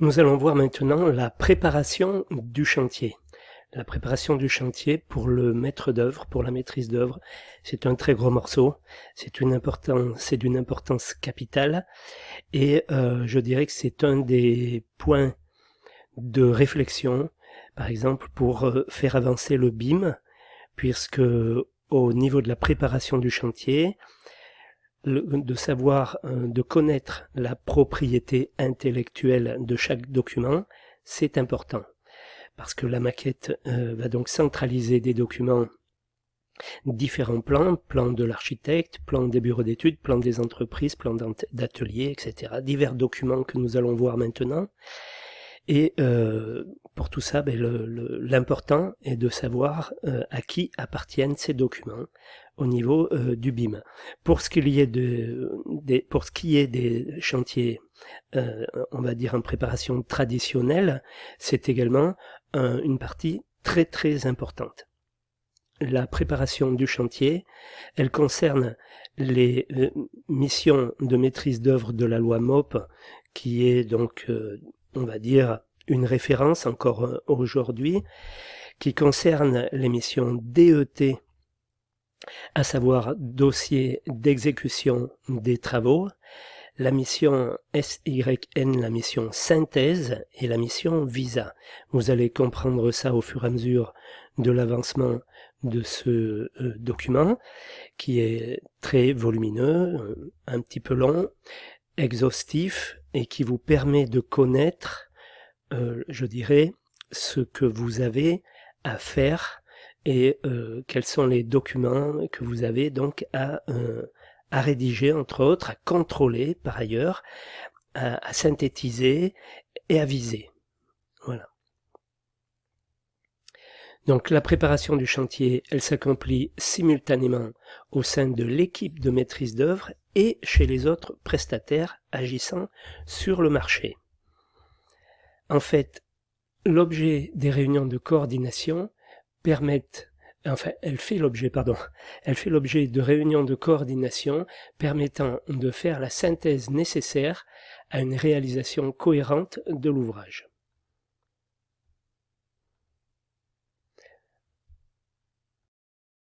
Nous allons voir maintenant la préparation du chantier. La préparation du chantier pour le maître d'œuvre, pour la maîtrise d'œuvre, c'est un très gros morceau, c'est d'une importance capitale et je dirais que c'est un des points de réflexion, par exemple pour faire avancer le BIM, puisque au niveau de la préparation du chantier, de connaître la propriété intellectuelle de chaque document, c'est important. Parce que la maquette va donc centraliser des documents, différents plans, plan de l'architecte, plan des bureaux d'études, plan des entreprises, plan d'ateliers, etc. Divers documents que nous allons voir maintenant. Et pour tout ça, l'important est de savoir à qui appartiennent ces documents au niveau du BIM. Pour ce qui est des chantiers, on va dire en préparation traditionnelle, c'est également une partie très très importante. La préparation du chantier, elle concerne les missions de maîtrise d'œuvre de la loi MOP, qui est donc, on va dire, une référence encore aujourd'hui, qui concerne les missions DET, à savoir dossier d'exécution des travaux, la mission SYN, la mission synthèse et la mission visa. Vous allez comprendre ça au fur et à mesure de l'avancement de ce document qui est très volumineux, un petit peu long, exhaustif et qui vous permet de connaître, je dirais, ce que vous avez à faire et quels sont les documents que vous avez donc à rédiger, entre autres, à contrôler par ailleurs, à synthétiser et à viser. Voilà. Donc la préparation du chantier, elle s'accomplit simultanément au sein de l'équipe de maîtrise d'œuvre et chez les autres prestataires agissant sur le marché. En fait, l'objet des réunions de coordination elle fait l'objet de réunions de coordination permettant de faire la synthèse nécessaire à une réalisation cohérente de l'ouvrage.